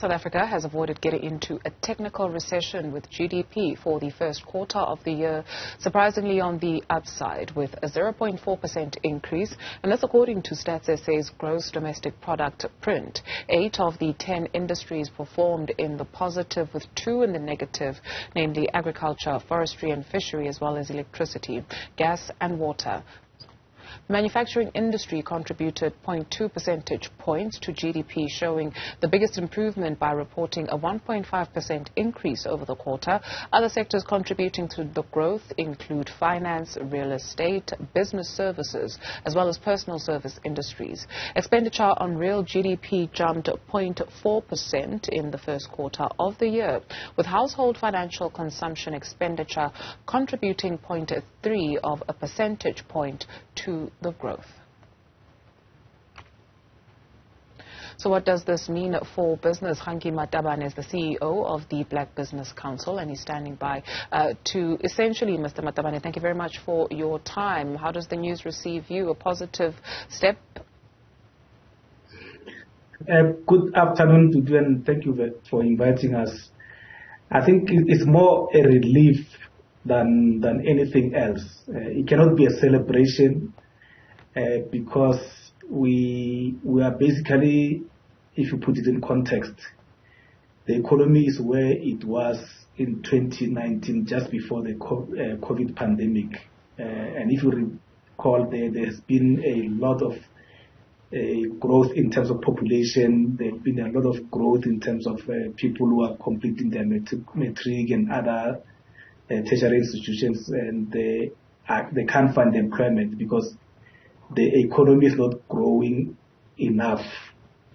South Africa has avoided getting into a technical recession with GDP for the first quarter of the year, surprisingly on the upside, with a 0.4% increase, and that's according to Stats SA's gross domestic product print. 8 of the 10 industries performed in the positive, with 2 in the negative, namely agriculture, forestry and fishery, as well as electricity, gas and water. The manufacturing industry contributed 0.2 percentage points to GDP, showing the biggest improvement by reporting a 1.5% increase over the quarter. Other sectors contributing to the growth include finance, real estate, business services, as well as personal service industries. Expenditure on real GDP jumped 0.4% in the first quarter of the year, with household financial consumption expenditure contributing 0.3 of a percentage point to the growth. So what does this mean for business? Kganki Matabane is the CEO of the Black Business Council, and he's standing by to essentially, Mr. Matabane, thank you very much for your time. How does the news receive you? A positive step? Good afternoon to you, and thank you for inviting us. I think it's more a relief than anything else. It cannot be a celebration because we are basically, if you put it in context, the economy is where it was in 2019, just before the COVID pandemic. And if you recall, there's been a lot of growth in terms of population. There's been a lot of growth in terms of people who are completing their matric and other tertiary institutions, and they can't find employment because the economy is not growing enough.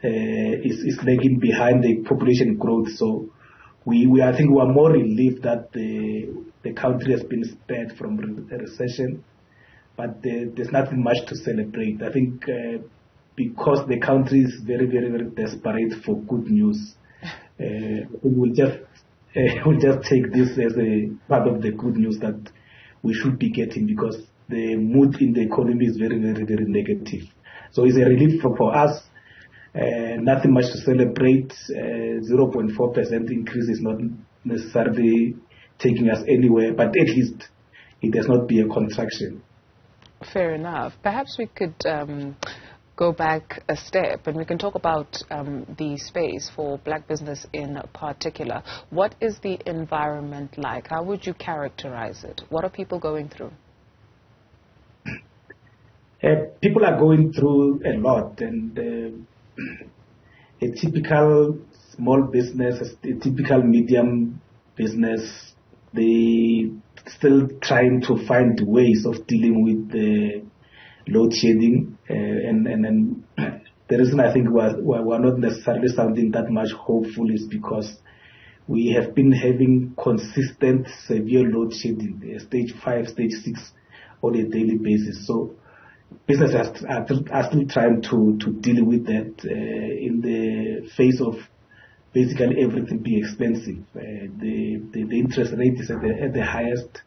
It's lagging behind the population growth. So I think we are more relieved that the country has been spared from a recession, but there's nothing much to celebrate. I think because the country is very, very, very desperate for good news, we'll just take this as a part of the good news that we should be getting, because the mood in the economy is very, very, very negative. So it's a relief for us. Nothing much to celebrate. 0.4% increase is not necessarily taking us anywhere, but at least it does not be a contraction. Fair enough. Perhaps we could go back a step and we can talk about the space for black business in particular. What is the environment like? How would you characterize it? What are people going through? People are going through a lot, and a typical small business, a typical medium business, they still trying to find ways of dealing with the load shedding, and the reason I think we're not necessarily sounding that much hopeful is because we have been having consistent severe load shedding, stage 5, stage 6 on a daily basis. So businesses are still trying to deal with that in the face of basically everything being expensive. The interest rate is at the highest.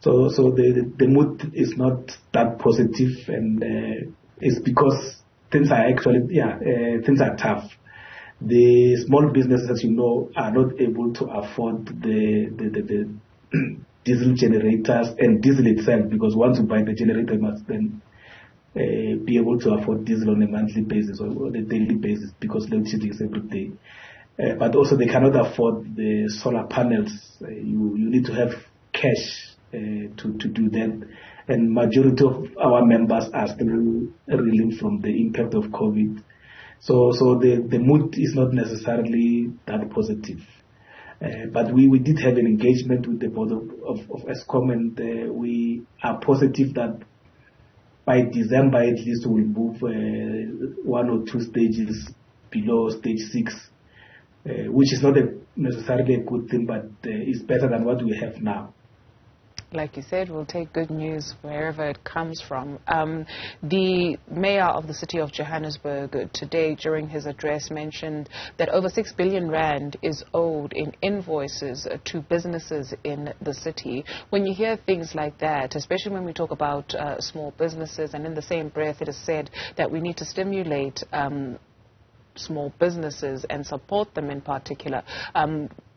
So the mood is not that positive, and it's because things are actually, things are tough. The small businesses, as you know, are not able to afford the diesel generators and diesel itself, because once you buy the generator, you must then be able to afford diesel on a monthly basis or on a daily basis, because load shedding is every day. But also they cannot afford the solar panels. You need to have cash to do that, and majority of our members are still reeling from the impact of COVID. So the mood is not necessarily that positive. But we did have an engagement with the board of Eskom, and we are positive that by December at least we'll move 1 or 2 stages below stage 6, which is not necessarily a good thing, but it's better than what we have now. Like you said, we'll take good news wherever it comes from. The mayor of the city of Johannesburg today, during his address, mentioned that over 6 billion rand is owed in invoices to businesses in the city. When you hear things like that, especially when we talk about small businesses, and in the same breath it is said that we need to stimulate small businesses and support them in particular.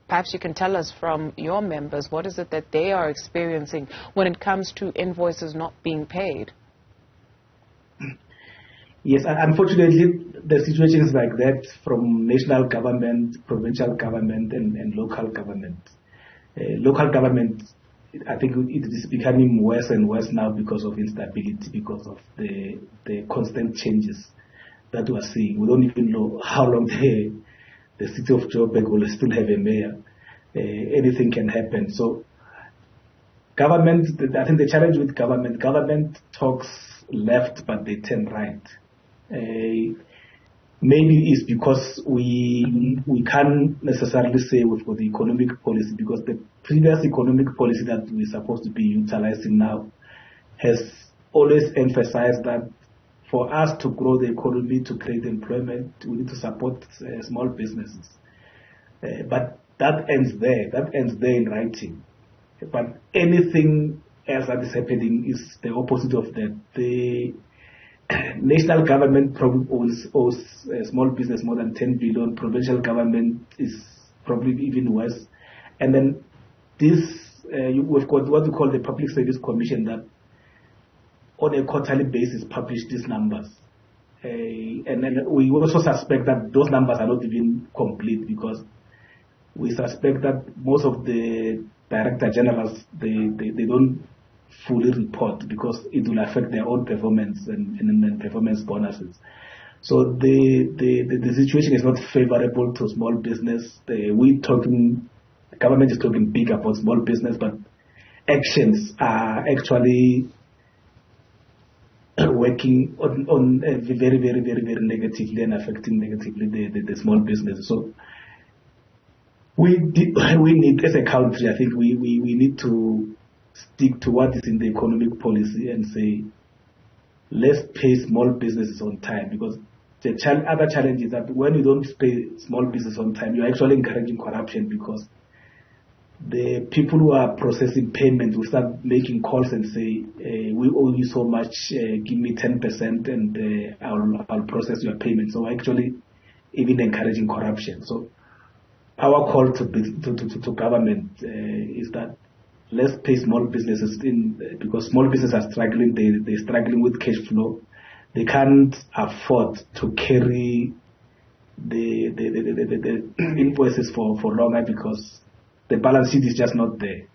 Perhaps you can tell us from your members, what is it that they are experiencing when it comes to invoices not being paid? Yes, unfortunately, the situation is like that from national government, provincial government, and local government. Local government, I think it is becoming worse and worse now because of instability, because of the constant changes that we are seeing. We don't even know how long the city of Joburg will still have a mayor. Anything can happen. So government, I think the challenge with government talks left, but they turn right. Maybe it's because we can't necessarily say we've got the economic policy, because the previous economic policy that we're supposed to be utilizing now has always emphasized that for us to grow the economy, to create employment, we need to support small businesses. But that ends there. That ends there in writing. But anything else that is happening is the opposite of that. The national government probably owes small business more than 10 billion. Provincial government is probably even worse. And then we've got what we call the Public Service Commission that on a quarterly basis publish these numbers. And then we also suspect that those numbers are not even complete, because we suspect that most of the director generals, they don't fully report, because it will affect their own performance and performance bonuses. So the situation is not favorable to small business. The government is talking big about small business, but actions are actually working on very, very, very, very negatively and affecting negatively the small businesses. So we need, as a country, I think we need to stick to what is in the economic policy and say, let's pay small businesses on time, because the other challenge is that when you don't pay small business on time, you're actually encouraging corruption, because the people who are processing payments will start making calls and say, we owe you so much, give me 10% and I'll process your payment. So actually even encouraging corruption. So our call to government is that let's pay small businesses because small businesses are struggling. They're struggling with cash flow. They can't afford to carry the invoices for longer, because the balance sheet is just not there.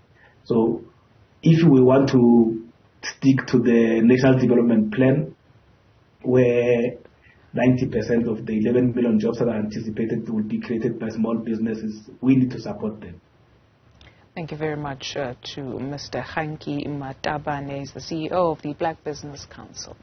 So if we want to stick to the National Development Plan, where 90% of the 11 million jobs that are anticipated will be created by small businesses, we need to support them. Thank you very much to Mr. Kganki Matabane, the CEO of the Black Business Council.